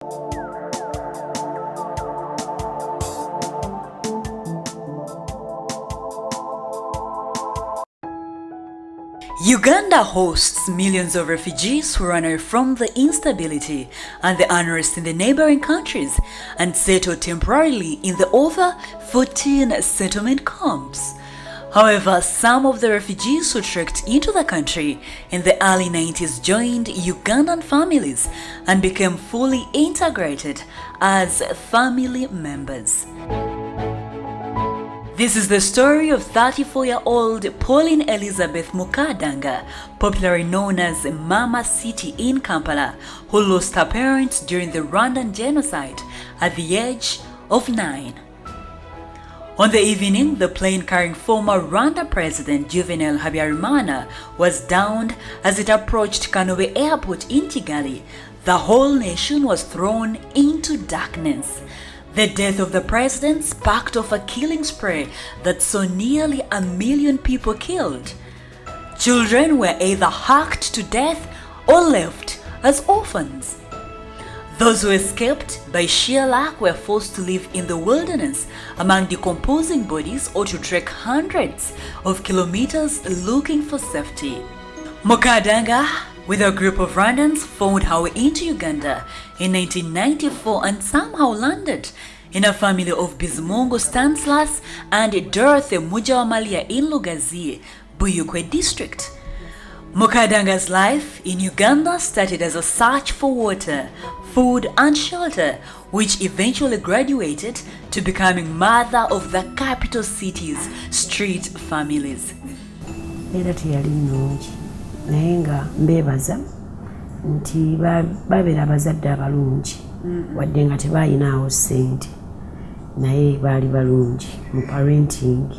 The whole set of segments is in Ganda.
Uganda hosts millions of refugees who run away from the instability and the unrest in the neighboring countries and settle temporarily in the over 14 settlement camps. However, some of the refugees who trekked into the country in the early 90s joined Ugandan families and became fully integrated as family members. This is the story of 34-year-old Pauline Elizabeth Mukadanga, popularly known as Maama City in Kampala, who lost her parents during the Rwandan genocide at the age of 9. On the evening, the plane carrying former Rwanda President Juvenal Habyarimana was downed as it approached Kanobe Airport in Kigali. The whole nation was thrown into darkness. The death of the president sparked off a killing spree that saw nearly 1 million people killed. Children were either hacked to death or left as orphans. Those who escaped by sheer luck were forced to live in the wilderness among decomposing bodies or to trek hundreds of kilometers looking for safety. Mukadanga, with a group of Rwandans, found her way into Uganda in 1994 and somehow landed in a family of Bizimungu Stanislas and Dorothy Mujawamalia in Lugazi, Buyukwe district. Mukadanga's life in Uganda started as a search for water, food and shelter, which eventually graduated to becoming mother of the capital city's street families. Naye nga mbeebaza nti babeera abazadde abalungi wadde nga tebalinawo ssente naye baali balungi mu parenting.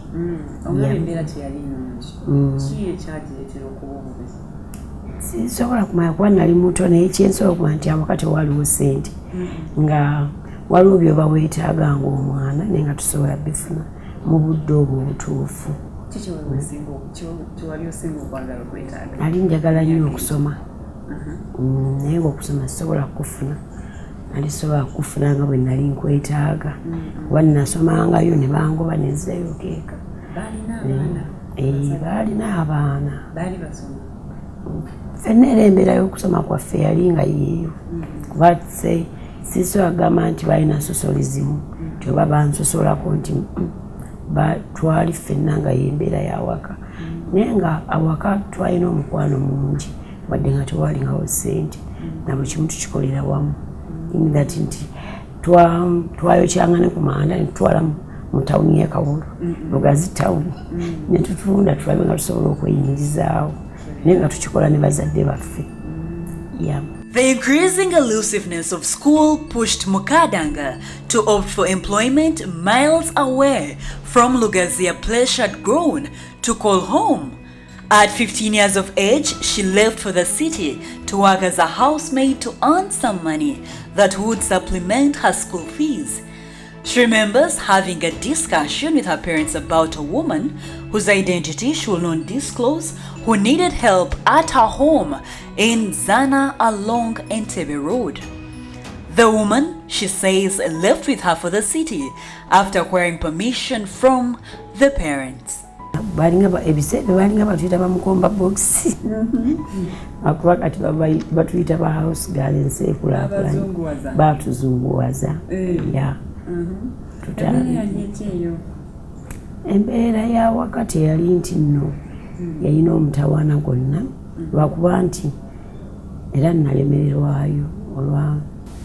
Sisobola kumanya kuba nali muto naye kyensobola kumanya nti awaka tewaliwo ssente nga waliwo byoba weetaaga ng'omwana naye nga tusobola bifuna mu budde obwo obutuufu. Nali njagala nnyo okusoma naye ng'okusoma sisobola kufuna. Nali sobola kufuna nga bwe nali nkwetaaga kuba nnasomangayo ne bangoba ne nzirayo keeka. Baalina abaana. Ffenna era embeera y'okusoma kwaffe yali nga yeeyo kuba sisobola kugamba nti balina sosolizimu nti oba bansosolako nti twali ffenna nga yembeera y'awaka naye nga awaka twalina omukwano mungi wadde nga tewalingawo ssente na buli kimu tukikolera wamu that nti twayokyanga ne ku manda ne tutwala mu tawuni y'e Kawulu Lugazi tawuni ne tutunda tulabe nga tusobola okweyimirizaawo naye nga tukikola ne bazadde baffe. The increasing elusiveness of school pushed Mukadanga to opt for employment miles away from Lugazi, a place she had grown to call home. At 15 years of age, she left for the city to work as a housemaid to earn some money that would supplement her school fees. She remembers having a discussion with her parents about a woman whose identity she will not disclose, who needed help at her home in Zzana along Entebbe Road. The woman, she says, left with her for the city after acquiring permission from the parents. Balinga batuyita bamukomba box akuba kati batuyita ba house girl enseekulaakulanye batuzunguwaza. Embeera ya wakati yali nti nno yalina omutawaana gwonna lwakuba nti era nalemererwayo olwa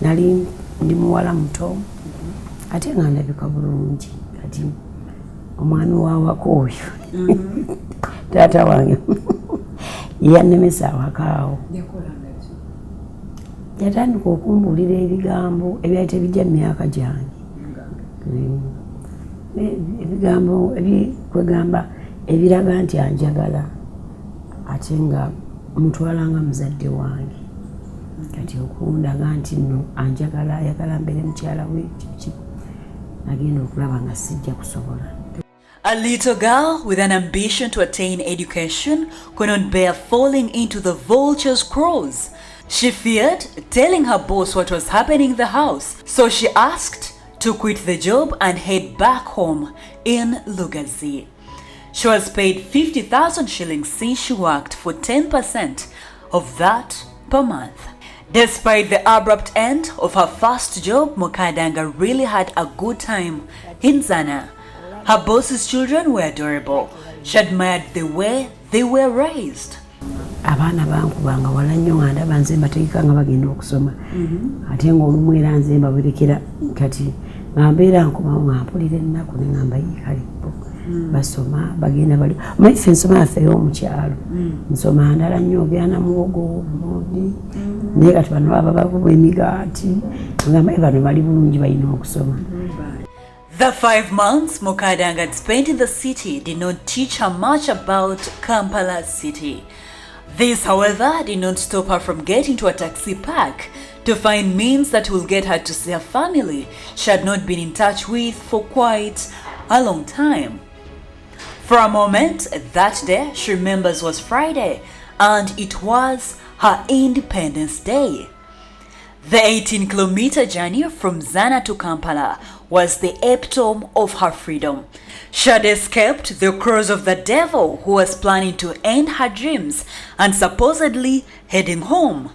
nali ndi muwala muto ate nga ndabika bulungi kati omwami wawaka oyo taata wange yannemesa awakaawo yatandika okumbuulira ebigambo ebyali tebijja mu myaka gyange ebigambo kwegamba ebiraga nti anjagala ate nga mutwalanga muzadde wange kati okundaga nti nno anjagala ayagala mbere mukyala we kiki nagenda okulaba nga sijja kusobola. A little girl with an ambition to attain education could not bear falling into the vulture's claws. She feared telling her boss what was happening in the house, so she asked to quit the job and head back home in Lugazi. She was paid 50,000 shillings since she worked for 10% of that per month. Despite the abrupt end of her first job, Mukadanga really had a good time in Zzana. Her boss's children were adorable. She admired the way they were raised. Abaana bankubanga wala nnyo nga ndaba nze mbategeka nga bagenda okusoma ate ng'olumu era nze mbawerekera kati nga mbeera nkomawo nga mpulira ennaku ne ngamba yiikalipo basoma bagenda bali omanyi ffe ensoma yaffe ey'omukyalo nsoma ndala nnyo ogenda muwogo omundi naye kati bano baba bakuba emigaati ngamba bano bali bulungi balina okusoma. The 5 months Mukadanga had spent in the city did not teach her much about Kampala city. This, however, did not stop her from getting to a taxi park to find means that will get her to see her family she had not been in touch with for quite a long time. For a moment, that day she remembers was Friday, and it was her Independence Day. The 18-kilometer journey from Zzana to Kampala was the epitome of her freedom. She had escaped the claws of the devil who was planning to end her dreams and supposedly heading home.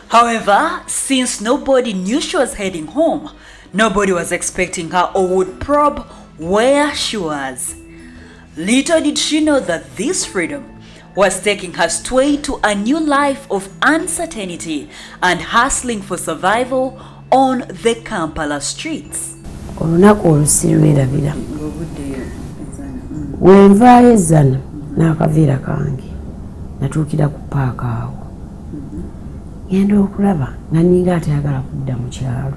However, since nobody knew she was heading home, nobody was expecting her or would probe where she was. Little did she know that this freedom was taking her straight to a new life of uncertainty and hustling for survival on the Kampala streets. Olunaku olusirwerabira wenvaayo e Zzana n'akaveera kange natuukira ku paaka awo ngenda okulaba nga ninga atayagala kudda mu kyalo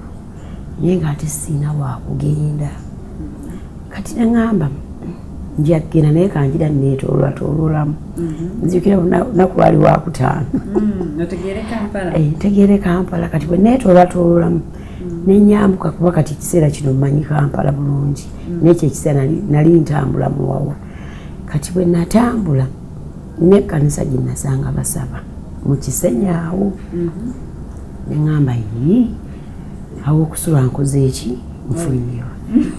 naye ng'ate siina waakugenda kati neŋŋamba njagenda naye kanjira neetoolwatoololamu nzijukira lunaku lwali wakutaano ntegeere Kampala kati bwe neetoolwatoololamu nenyambuka kuba kati ekiseera kino mmanyi Kampala bulungi nekyo ekiseera nali ntambula muwawa kati bwe natambula n'ekkanisa gye nasanga basaba mu Kisenyi awo neŋŋamba awo okusula nkoze eki nfunyeewa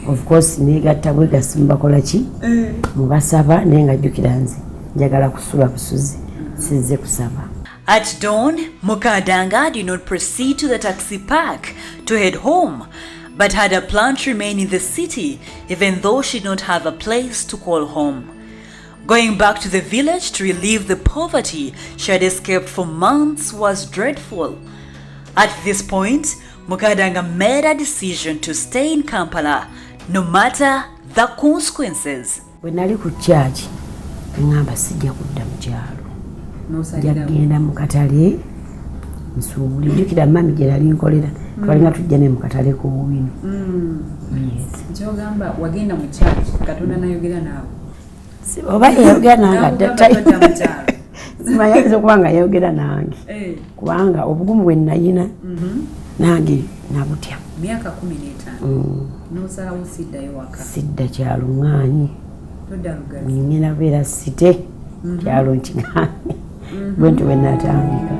of course negatta bwegasi mubakola ki mubasaba naye nga jjukira nze njagala kusula busuzi sizze kusaba. At dawn, Mukadanga did not proceed to the taxi park to head home, but had a plan to remain in the city even though she did not have a place to call home. Going back to the village to relieve the poverty she had escaped for months was dreadful. At this point, Mukadanga made a decision to stay in Kampala no matter the consequences. Bwe nali ku church ngamba sijja kudda mu kyalo njagenda mu katale nsuubuli jjukira mami gye nali nkolera twalinga tujja ne mu katale ku buwino. Kyogamba wagenda mu church Katonda nayogera naawe oba yayogera nange simanyi okuba nga yayogera nange kubanga obugumu bwe nayina nange nabutya myaka 15 nosalawo siddayo waka sidda kyalo ŋŋaanyi todda Lugazi ngenda beera site kyalo nkiŋŋaanyi bwe nti bwe natandika.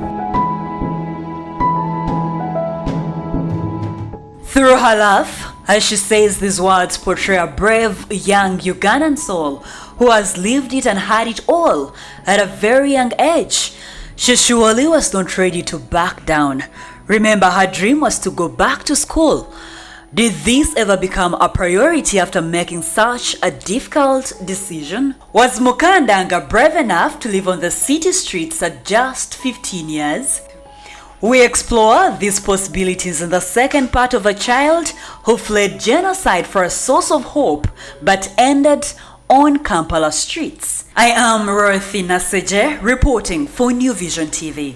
Through her laugh, as she says these words portray a brave young Ugandan soul who has lived it and had it all at a very young age. She surely was not ready to back down. Remember, her dream was to go back to school. Did this ever become a priority after making such a difficult decision? Was Mukadanga brave enough to live on the city streets at just 15 years? We explore these possibilities in the second part of A Child Who Fled Genocide for a Source of Hope but ended on Kampala streets. I am Rothy Naseje reporting for New Vision TV.